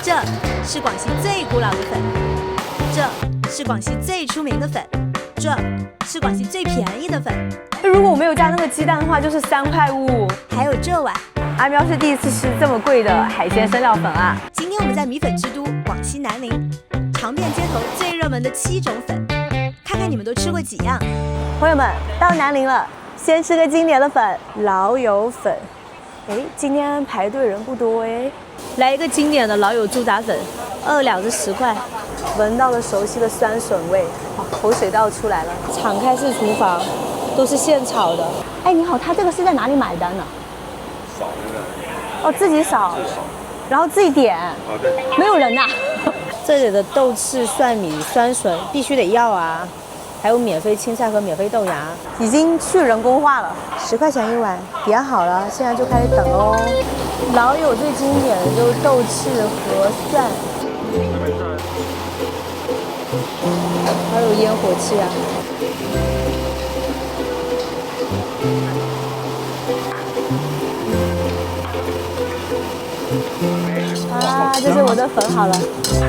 这是广西最古老的粉，这是广西最出名的粉，这是广西最便宜的粉。如果我没有加那个鸡蛋的话，就是3块5。还有这碗，阿喵是第一次吃这么贵的海鲜生料粉啊！今天我们在米粉之都广西南宁，尝遍街头最热门的7种粉，看看你们都吃过几样。朋友们，到南宁了，先吃个经典的粉——老友粉。哎，今天排队人不多哎。来一个经典的老友猪杂粉，2两是10块。闻到了熟悉的酸笋味，口水都要出来了。敞开式厨房，都是现炒的。哎，你好，他这个是在哪里买单呢？扫那个。哦，自己扫，然后自己点。好的。没有人呐。这里的豆豉、蒜米、酸笋必须得要啊，还有免费青菜和免费豆芽，已经去人工化了。10块钱一碗，点好了，现在就开始等喽。老友最经典的就是豆豉和蒜，还有烟火气啊。啊，这是我的粉好了，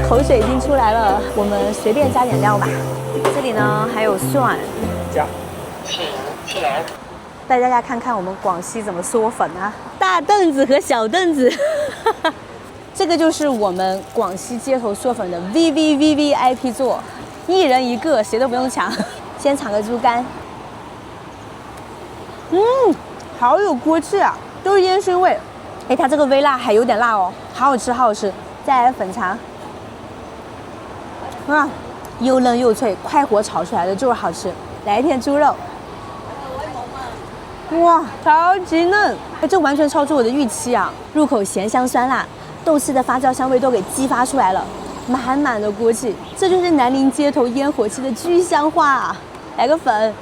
口水已经出来了，我们随便加点料吧。这里呢还有蒜，加，带大家看看我们广西怎么嗦粉啊，大凳子和小凳子，这个就是我们广西街头嗦粉的 VVVVIP 座，1人1个，谁都不用抢。先尝个猪肝，好有锅气啊，都是烟熏味。哎，它这个微辣还有点辣哦，好好吃，好好吃。再来粉肠，啊，又嫩又脆，快火炒出来的就是好吃。来一片猪肉，哇，超级嫩！哎，这完全超出我的预期啊！入口咸香酸辣，豆豉的发酵香味都给激发出来了，满满的锅气，这就是南宁街头烟火气的具象化啊！来个粉。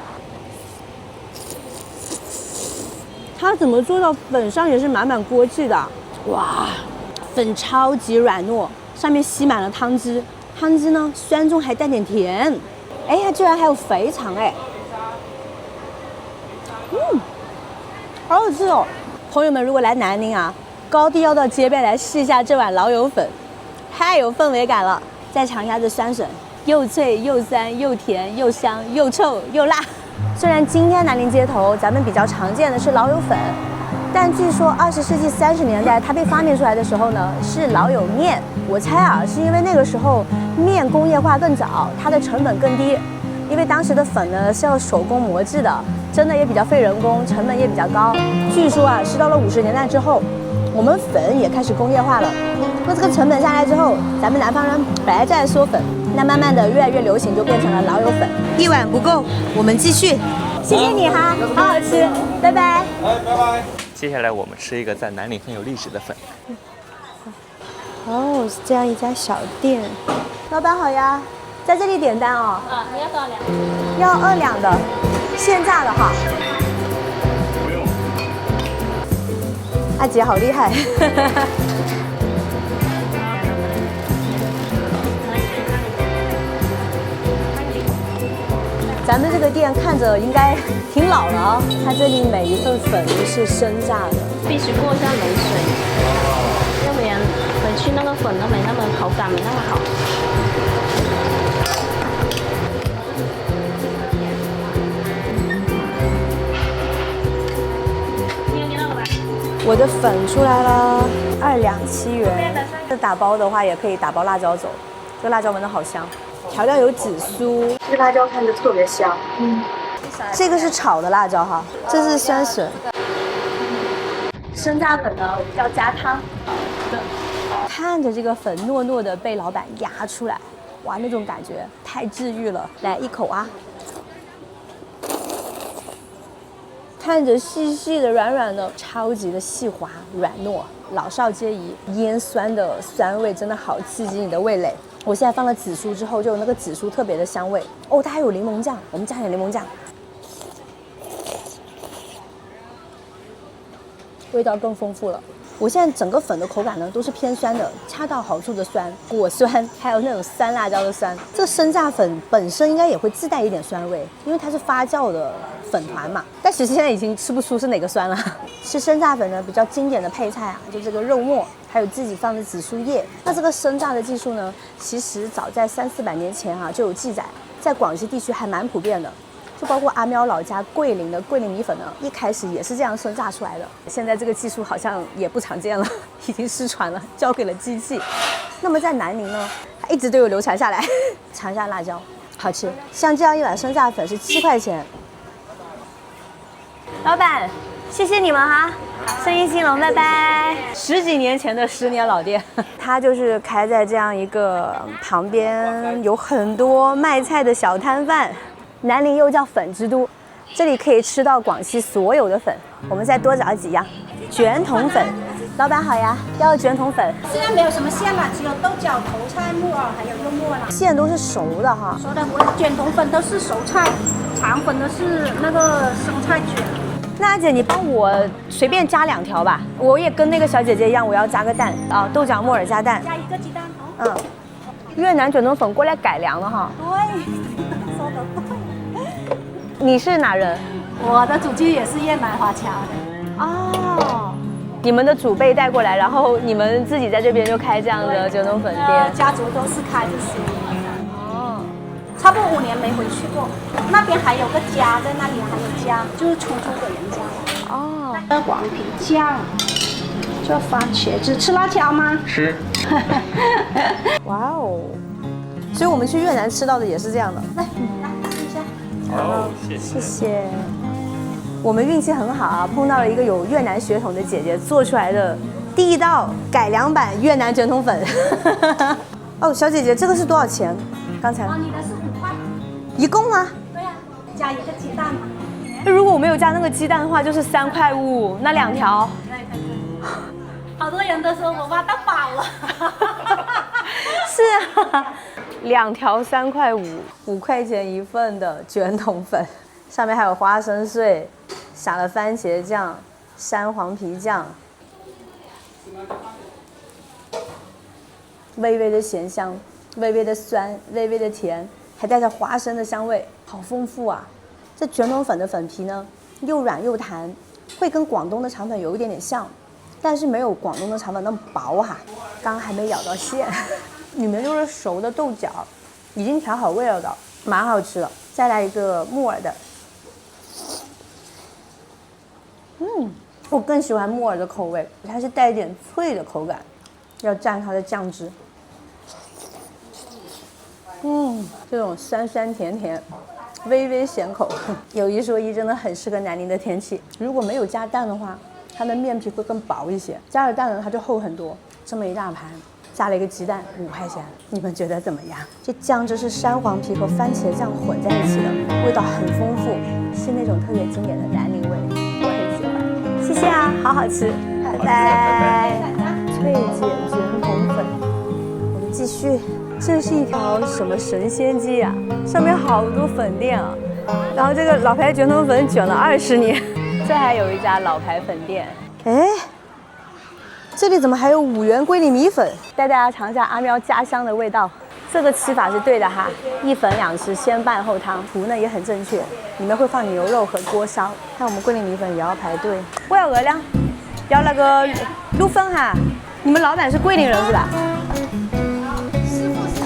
它怎么做到粉上也是满满锅气的？哇，粉超级软糯，上面吸满了汤汁，汤汁呢酸中还带点甜。哎，它居然还有肥肠哎，好好吃哦！朋友们，如果来南宁啊，高低要到街边来试一下这碗老友粉，太有氛围感了。再尝一下这酸笋，又脆又酸又甜又香又臭又辣。虽然今天南宁街头咱们比较常见的是老友粉，但据说20世纪30年代它被发明出来的时候呢，是老友面。我猜啊，是因为那个时候面工业化更早，它的成本更低。因为当时的粉呢是要手工磨制的，真的也比较费人工，成本也比较高。据说啊，是到了50年代之后，我们粉也开始工业化了。那这个成本下来之后，咱们南方人本来在嗦粉，那慢慢的越来越流行，就变成了老友粉。1碗不够，我们继续。谢谢你哈，好好吃，拜拜。哎，拜拜。接下来我们吃一个在南宁很有历史的粉。哦，是这样一家小店。老板好呀，在这里点单哦。你要多少两？要2两的，现炸的哈。不用。阿姐好厉害。咱们这个店看着应该挺老了啊，它这里每一份粉都是生炸的，必须过一下冷水，要不然回去那个粉都没那么口感，没那么好。我的粉出来了，2两7元。这打包的话也可以打包辣椒走，这个辣椒闻得好香。调料有紫苏，这个辣椒看着特别香。这个是炒的辣椒哈，这是酸笋。生炸粉呢，我们叫加汤。看着这个粉糯糯的被老板压出来，哇，那种感觉太治愈了。来一口啊！看着细细的、软软的，超级的细滑软糯，老少皆宜。腌酸的酸味真的好刺激你的味蕾。我现在放了紫苏之后，就有那个紫苏特别的香味。哦，它还有柠檬酱，我们加点柠檬酱，味道更丰富了。我现在整个粉的口感呢都是偏酸的，恰到好处的酸，果酸，还有那种酸辣椒的酸。这生炸粉本身应该也会自带一点酸味，因为它是发酵的粉团嘛。但其实现在已经吃不出是哪个酸了。吃生炸粉呢比较经典的配菜啊，就这个肉末，还有自己放的紫苏叶。那这个生榨的技术呢，其实早在300-400年前就有记载，在广西地区还蛮普遍的。就包括阿喵老家桂林的桂林米粉呢，一开始也是这样生榨出来的。现在这个技术好像也不常见了，已经失传了，交给了机器。那么在南宁呢，它一直都有流传下来。尝一下辣椒，好吃。像这样一碗生榨粉是7块钱。老板，谢谢你们哈，生意兴隆，拜拜。10几年前的10年老店，它就是开在这样一个旁边有很多卖菜的小摊贩。南宁又叫粉之都，这里可以吃到广西所有的粉。我们再多找几样，卷筒粉。老板好呀，要卷筒粉。现在没有什么馅了，只有豆角、头菜、木耳，还有肉末了。馅都是熟的哈。熟的，我卷筒粉都是熟菜，肠粉都是那个生菜卷。那阿姐，你帮我随便加2条吧，我也跟那个小姐姐一样，我要加个蛋啊，豆角、木耳加蛋。加1个鸡蛋哦。越南卷筒粉过来改良了哈。对，说的对。你是哪人？我的祖籍也是越南华侨的。哦，你们的祖辈带过来，然后你们自己在这边就开这样的卷筒粉店。家族都是开这些。哦，差不多5年没回去过，那边还有个家在那里，还有家，就是出租给人家。哦，黄皮酱，这番茄汁，吃辣椒吗？吃。哇哦！所以我们去越南吃到的也是这样的。来，试一下。哦，谢谢。谢谢。我们运气很好啊，碰到了一个有越南血统的姐姐做出来的第一道改良版越南卷筒粉。哦，小姐姐，这个是多少钱？刚才你的是5块。一共吗？对呀，加1个鸡蛋嘛。如果我没有加那个鸡蛋的话，就是3块5，那2条。对。好多人都说我挖到宝了。是啊，2条3块5，5块钱一份的卷筒粉，上面还有花生碎，撒了番茄酱、山黄皮酱，微微的咸香，微微的酸，微微的甜，还带着花生的香味，好丰富啊！这卷筒粉的粉皮呢，又软又弹，会跟广东的肠粉有一点点像，但是没有广东的肠粉那么薄哈。刚刚还没咬到馅。里面就是熟的豆角，已经调好味了的，蛮好吃的。再来一个木耳的，我更喜欢木耳的口味，它是带一点脆的口感，要蘸它的酱汁。这种酸酸甜甜，微微咸口。有一说一，真的很适合南宁的天气。如果没有加蛋的话，它的面皮会更薄一些；加了蛋呢，它就厚很多。这么一大盘。加了一个鸡蛋，5块钱，你们觉得怎么样？这酱汁是山黄皮和番茄酱混在一起的，味道很丰富，是那种特别经典的南宁味，我很喜欢。谢谢啊，好好吃，拜拜。脆碱卷筒粉，我们继续。这是一条什么神仙街啊？上面好多粉店啊，然后这个老牌卷筒粉卷了20年，这还有一家老牌粉店，哎。这里怎么还有5元桂林米粉？带大家尝一下阿喵家乡的味道。这个吃法是对的哈，1粉2吃，先拌后汤，图呢也很正确，里面会放牛肉和锅烧。看我们桂林米粉也要排队。我要2两，要那个卤粉哈。你们老板是桂林人是吧？师傅是。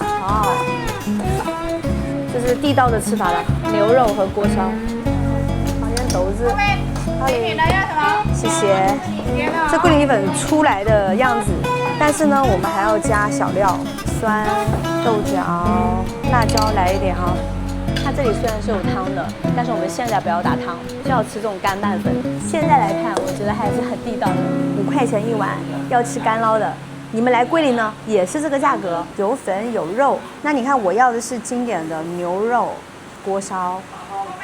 哦，这是地道的吃法了，牛肉和锅烧，放点豆子。谢谢。这桂林米粉出来的样子，但是呢，我们还要加小料，酸、豆角、辣椒来一点啊。它这里虽然是有汤的，但是我们现在不要打汤，就要吃这种干拌粉。现在来看，我觉得还是很地道的，5块钱一碗，要吃干捞的。你们来桂林呢，也是这个价格，有粉有肉。那你看，我要的是经典的牛肉锅烧。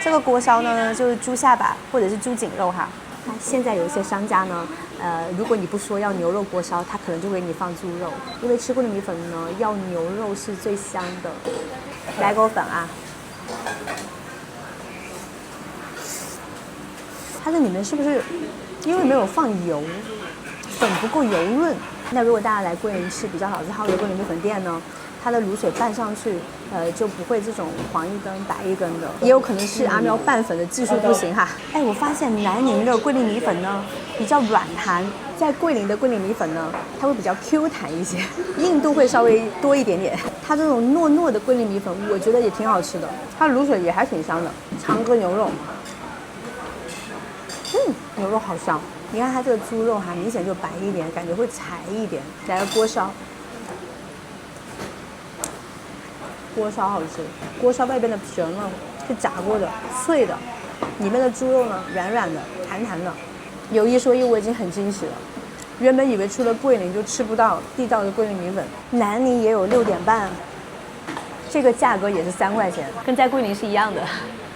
这个锅烧呢，就是猪下巴或者是猪颈肉哈。现在有一些商家呢，如果你不说要牛肉锅烧，他可能就给你放猪肉，因为吃桂林米粉呢，要牛肉是最香的。来锅粉啊，它这里面是不是因为没有放油，粉不够油润？那如果大家来桂林吃比较老字号的桂林米粉店呢，它的卤水拌上去，就不会这种黄一根白一根的，也有可能是阿喵拌粉的技术不行哈。哎，我发现南宁的桂林米粉呢比较软弹，在桂林的桂林米粉呢，它会比较 Q 弹一些，硬度会稍微多一点点。它这种糯糯的桂林米粉，我觉得也挺好吃的，它卤水也还挺香的。尝个牛肉，牛肉好香。你看它这个猪肉哈，明显就白一点，感觉会柴一点。来个锅烧。锅烧好吃，锅烧外边的皮呢是炸过的，脆的，里面的猪肉呢软软的、弹弹的。有一说一，我已经很惊喜了。原本以为出了桂林就吃不到地道的桂林米粉，南宁也有6点半，这个价格也是3块钱，跟在桂林是一样的。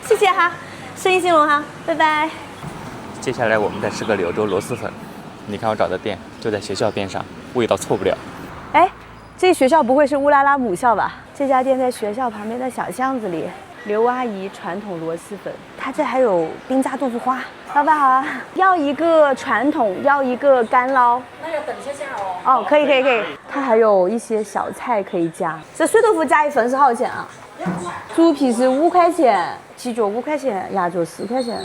谢谢哈，生意兴隆哈，拜拜。接下来我们再吃个柳州螺蛳粉。你看我找的店就在学校边上，味道错不了。哎，这学校不会是乌拉拉母校吧？这家店在学校旁边的小巷子里。刘阿姨传统螺蛳粉，它这还有冰炸豆腐花。老板好啊，要一个传统，要一个干捞。那要等一下哦。哦，可以。它还有一些小菜可以加。这水豆腐加一份是好钱啊？猪皮是5块钱，鸡脚5块钱，鸭脚10块钱。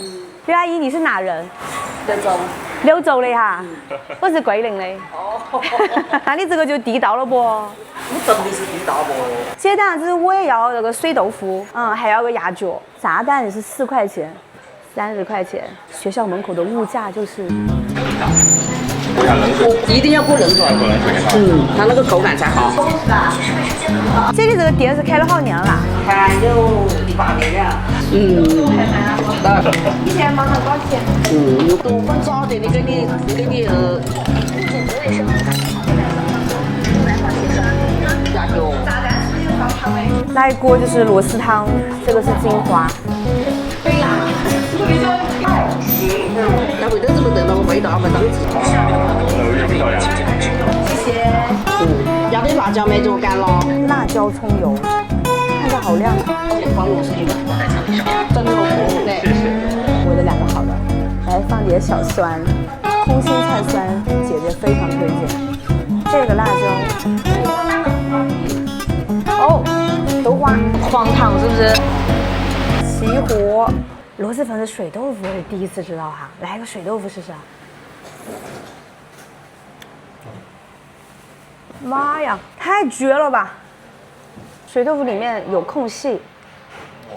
刘阿姨，你是哪人？柳州的哈，我是桂林的。哦，那你这个就地道了不？你真的是地道不？这档子我也要那个水豆腐，还要个鸭脚，炸蛋是4块钱，30块钱。学校门口的物价就是。一定要不冷水，它那个口感才好。这里这个店是开了好年了啦？开有18年了。以前忙了多少钱？多分早点，你给你加油。那一锅就是螺丝汤，这个是精华。那味道这么得那个味道没档次。谢谢。要点辣椒没做干了。辣椒葱油，看着好亮。放螺丝进去，真的对。我的2个好的，来放点小酸，空心菜酸，姐姐非常推荐。这个辣椒，哦，豆花，黄糖是不是？齐活，螺蛳粉是水豆腐，我是第一次知道哈。来个水豆腐试试啊！妈呀，太绝了吧！水豆腐里面有空隙，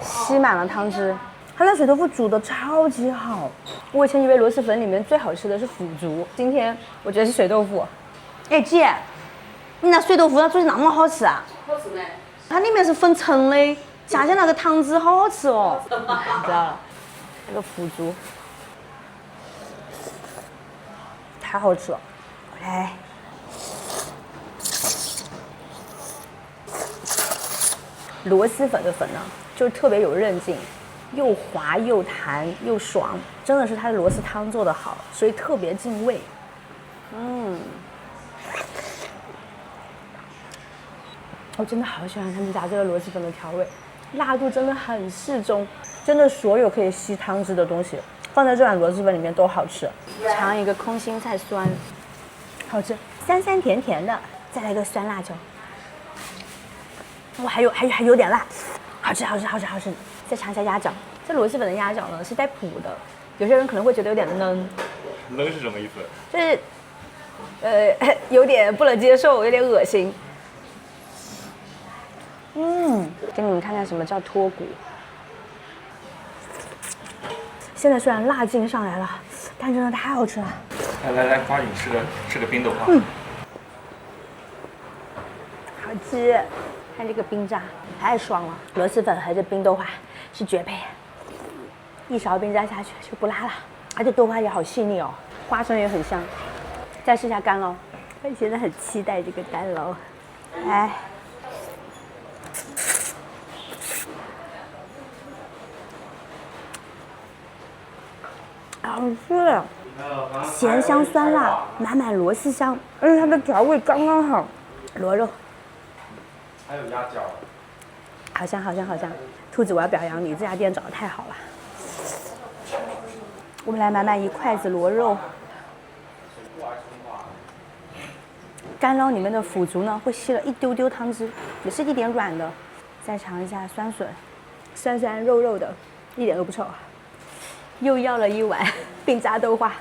吸满了汤汁。它的水豆腐煮的超级好，我以前以为螺蛳粉里面最好吃的是腐竹，今天我觉得是水豆腐。哎姐，你那水豆腐它做的那么好吃啊？好吃没？它里面是分层的，加上那个汤汁好好吃哦。知道了，那个腐竹太好吃了，来。螺蛳粉的粉呢，就是特别有韧劲，又滑又弹又爽，真的是它的螺蛳汤做得好，所以特别进味。我真的好喜欢他们家这个螺蛳粉的调味，辣度真的很适中，真的所有可以吸汤汁的东西放在这碗螺蛳粉里面都好吃。尝一个空心菜酸，好吃，酸酸甜甜的，再来一个酸辣椒。哇，还有点辣，好吃。再尝一下鸭脚，这螺蛳粉的鸭脚呢是带脯的，有些人可能会觉得有点嫩。扔是什么意思？就是有点不能接受，有点恶心。给你们看看什么叫脱骨。现在虽然辣劲上来了，但真的太好吃了。来，抓紧吃个冰豆花。好吃。看这个冰炸太爽了，螺蛳粉和这冰豆花是绝配，一勺冰炸下去就不辣了，而且豆花也好细腻哦，花生也很香。再试一下干捞，我现在很期待这个干捞，来，好吃，咸香酸辣，满满螺丝香，而且它的调味刚刚好，螺肉。还有鸭脚，好香！兔子，我要表扬你，这家店找得太好了。我们来满满1筷子螺肉，干捞里面的腐竹呢，会吸了一丢丢汤汁，也是一点软的。再尝一下酸笋，酸酸肉肉的，一点都不臭。又要了一碗冰炸豆花。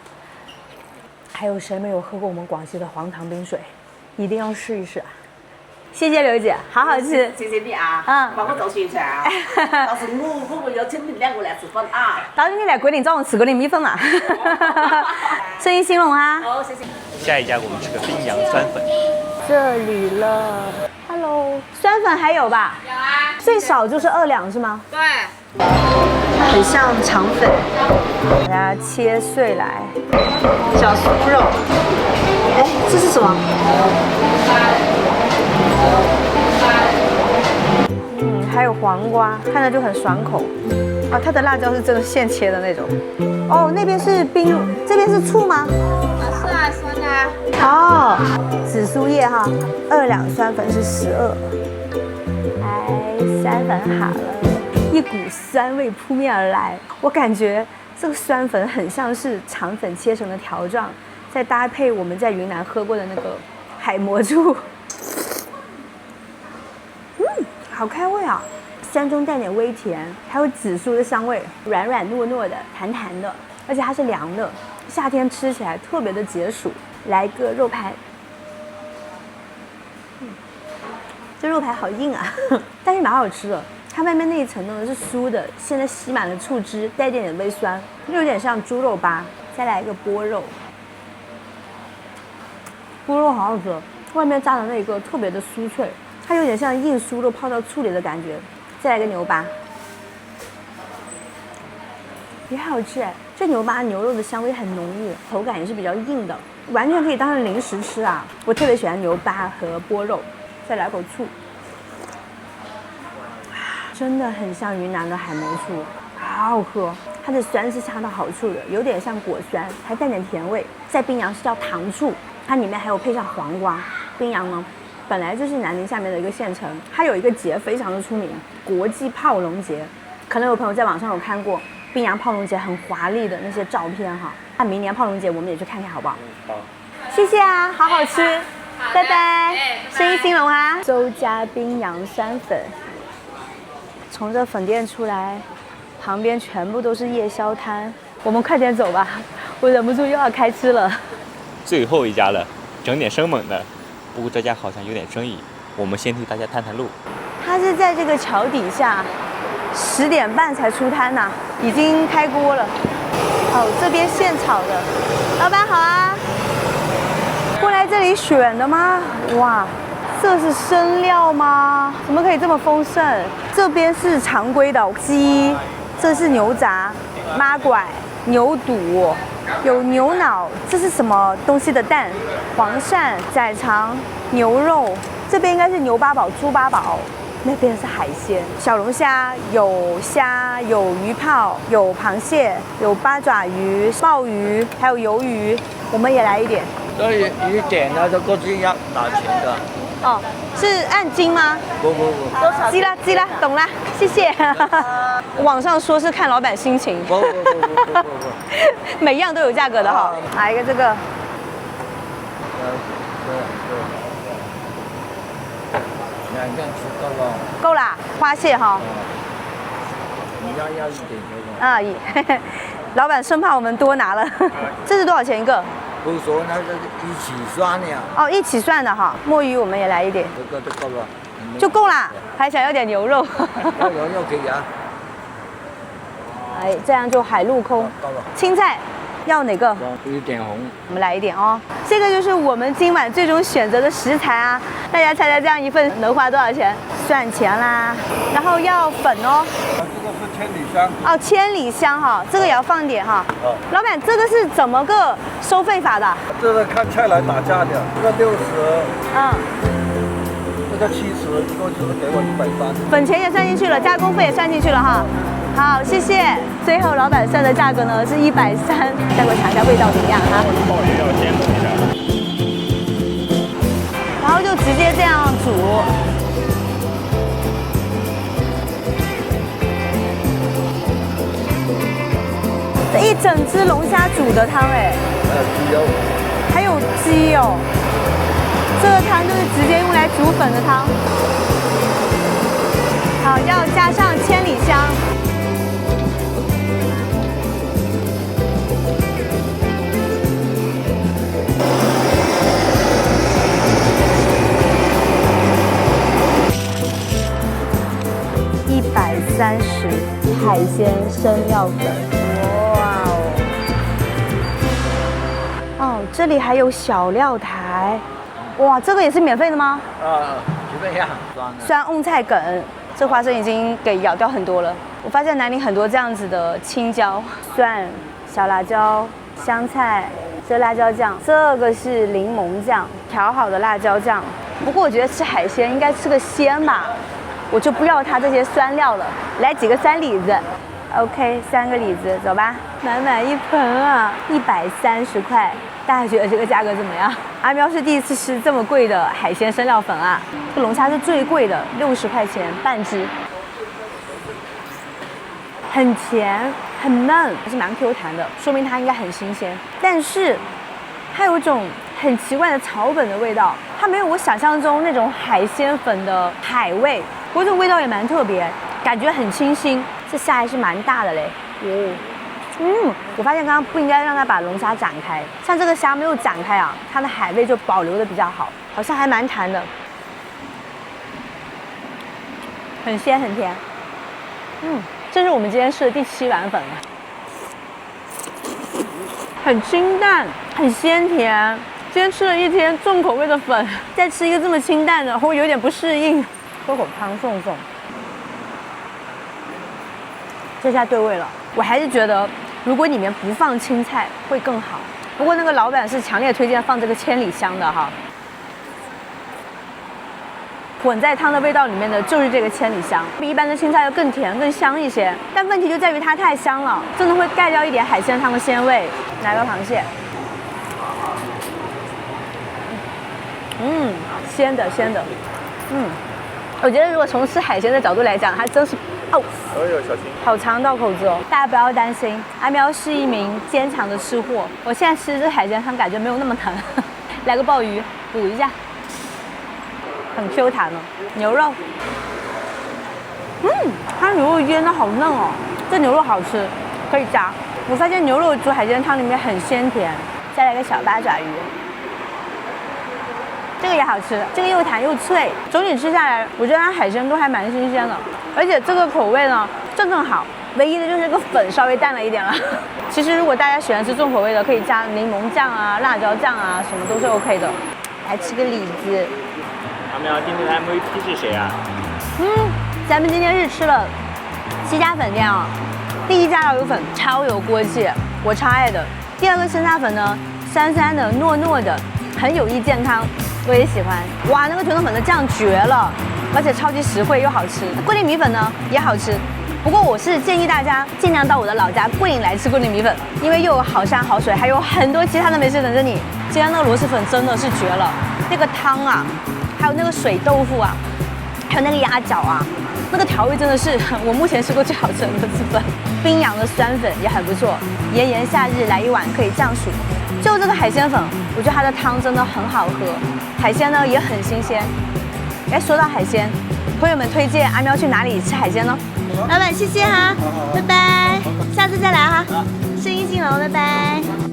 还有谁没有喝过我们广西的黄糖冰水？一定要试一试啊！谢谢刘姐，好好吃。谢谢你啊，帮我做宣传啊。到时我邀请你们2个来吃饭啊。到时你来桂林找我吃桂林米粉嘛。生意兴隆啊！好，谢谢。下一家我们吃个冰洋酸粉，这里了 ，Hello， 酸粉还有吧？有啊。最少就是2两是吗？对。很像肠粉，把它切碎来。小酥肉。哎，这是什么？还有黄瓜，看着就很爽口。啊，它的辣椒是真的现切的那种。哦，那边是冰，这边是醋吗？是啊，酸啊。哦，紫苏叶哈，2两酸粉是12。来，酸粉好了，一股酸味扑面而来，我感觉这个酸粉很像是肠粉切成的条状，再搭配我们在云南喝过的那个海魔醋。好开胃啊！酸中带点微甜，还有紫苏的香味，软软糯糯的，弹弹的，而且它是凉的，夏天吃起来特别的解暑。来个肉排，这肉排好硬啊，但是蛮好吃的。它外面那一层呢是酥的，现在吸满了醋汁，带一点点微酸，又有点像猪肉粑。再来一个波肉，波肉好好吃，外面炸的那个特别的酥脆。它有点像硬酥肉泡到醋里的感觉。再来个牛粑，也好吃哎！这牛粑牛肉的香味很浓郁，口感也是比较硬的，完全可以当成零食吃啊！我特别喜欢牛粑和波肉。再来口醋，真的很像云南的海魔醋，好好喝。它的酸是恰到好处的，有点像果酸，还带点甜味。在冰洋是叫糖醋，它里面还有配上黄瓜。冰洋呢？本来就是南宁下面的一个县城，它有一个节非常的出名，国际泡龙节。可能有朋友在网上有看过冰洋泡龙节很华丽的那些照片哈。那明年泡龙节我们也去看看好不好？好，谢谢啊，好好吃，拜拜，生意兴隆啊！周家冰洋酸粉，从这粉店出来，旁边全部都是夜宵摊，我们快点走吧，我忍不住又要开吃了。最后一家了，整点生猛的。不过这家好像有点生意，我们先替大家探探路。它是在这个桥底下，10点半才出摊呐，已经开锅了。哦，这边现炒的，老板好啊，过来这里选的吗？哇，这是生料吗？怎么可以这么丰盛？这边是常规的鸡，这是牛杂、妈拐、牛肚。有牛脑，这是什么东西的蛋？黄鳝、仔肠、牛肉，这边应该是牛八宝、猪八宝，那边是海鲜，小龙虾，有虾，有鱼泡，有螃蟹，有八爪鱼、鲍鱼，还有鱿鱼，我们也来一点。这鱼点呢都各自要拿钱的。哦，是按斤吗？不，记了，懂了，谢谢。网上说是看老板心情。不，每样都有价格的哈。来一个这个。2个吃够了。够啦，花蟹哈。你要一点就啊，老板生怕我们多拿了。这是多少钱一个？不说那个一起算的呀。哦，一起算的哈。墨鱼我们也来一点。这个就够了。就够啦，还想要点牛肉。要牛肉可以啊。哎，这样就海陆空。够了。青菜要哪个？有点红。我们来一点哦。这个就是我们今晚最终选择的食材啊！大家猜猜这样一份能花多少钱？算钱啦。然后要粉哦。这个是千里香。哦，千里香哈，这个也要放点哈。老板，这个是怎么个收费法的？这个看菜来打价的，这个60。这个70，一共只是给我130。粉钱也算进去了，加工费也算进去了哈。好，谢谢。最后老板算的价格呢是130，待会尝一下味道怎么样哈。鲍鱼要先弄一下。然后就直接这样煮。这一整只龙虾煮的汤哎。鸡肉。还有鸡哦。这个汤就是直接用来煮粉的汤。好，要加上千里香。130海鲜生料粉，哇哦！哦，这里还有小料台，哇，这个也是免费的吗？随便样，酸的。酸蕹菜梗，这花生已经给咬掉很多了。我发现南宁很多这样子的青椒、蒜、小辣椒、香菜，这辣椒酱，这个是柠檬酱，调好的辣椒酱。不过我觉得吃海鲜应该吃个鲜吧。我就不要它这些酸料了，来几个酸李子 ，OK， 3个李子，走吧，满满一盆啊，130块，大家觉得这个价格怎么样？阿喵是第一次吃这么贵的海鲜生料粉啊，这龙虾是最贵的，60块钱半只，很甜很嫩，还是蛮 Q 弹的，说明它应该很新鲜，但是它有一种很奇怪的草本的味道，它没有我想象中那种海鲜粉的海味。不过这个味道也蛮特别，感觉很清新。这虾还是蛮大的嘞，我发现刚刚不应该让它把龙虾展开，像这个虾没有展开啊，它的海味就保留的比较好，好像还蛮弹的，很鲜很甜。这是我们今天吃的第7碗粉了，很清淡，很鲜甜。今天吃了一天重口味的粉，再吃一个这么清淡的，我有点不适应。喝口汤送送，这下对味了。我还是觉得，如果里面不放青菜会更好。不过那个老板是强烈推荐放这个千里香的哈。混在汤的味道里面的就是这个千里香，比一般的青菜要更甜更香一些。但问题就在于它太香了，真的会盖掉一点海鲜汤的鲜味。来个螃蟹，鲜的鲜的，我觉得如果从吃海鲜的角度来讲，它真是小心，好尝到口子哦。大家不要担心，阿喵是一名坚强的吃货。我现在吃这海鲜汤感觉没有那么疼，来个鲍鱼补一下，很 Q 弹哦。牛肉，它牛肉腌的好嫩哦，这牛肉好吃，可以加。我发现牛肉煮海鲜汤里面很鲜甜。再来个小八爪鱼。这个也好吃，这个又弹又脆，整体吃下来，我觉得它海鲜都还蛮新鲜的，而且这个口味呢正好，唯一的就是这个粉稍微淡了一点了。其实如果大家喜欢吃重口味的，可以加柠檬酱啊、辣椒酱啊，什么都是 OK 的。来吃个李子。阿喵，今天的 MVP 是谁啊？咱们今天是吃了7家粉店啊，第1家老友粉超有锅气，我超爱的。第2个生虾粉呢，酸酸的、糯糯的，很有益健康。我也喜欢，哇，那个全豆粉的酱绝了，而且超级实惠又好吃。桂林米粉呢也好吃，不过我是建议大家尽量到我的老家桂林来吃桂林米粉，因为又有好山好水，还有很多其他的美食等着你。今天那个螺蛳粉真的是绝了，那个汤啊，还有那个水豆腐啊，还有那个鸭脚啊，那个调味真的是我目前吃过最好吃的螺蛳粉。冰洋的酸粉也很不错，炎炎夏日来一碗可以降暑。就这个海鲜粉，我觉得它的汤真的很好喝，海鲜呢也很新鲜。说到海鲜，朋友们推荐阿喵去哪里吃海鲜呢？老板谢谢哈，拜拜，下次再来哈，生意兴隆，拜拜。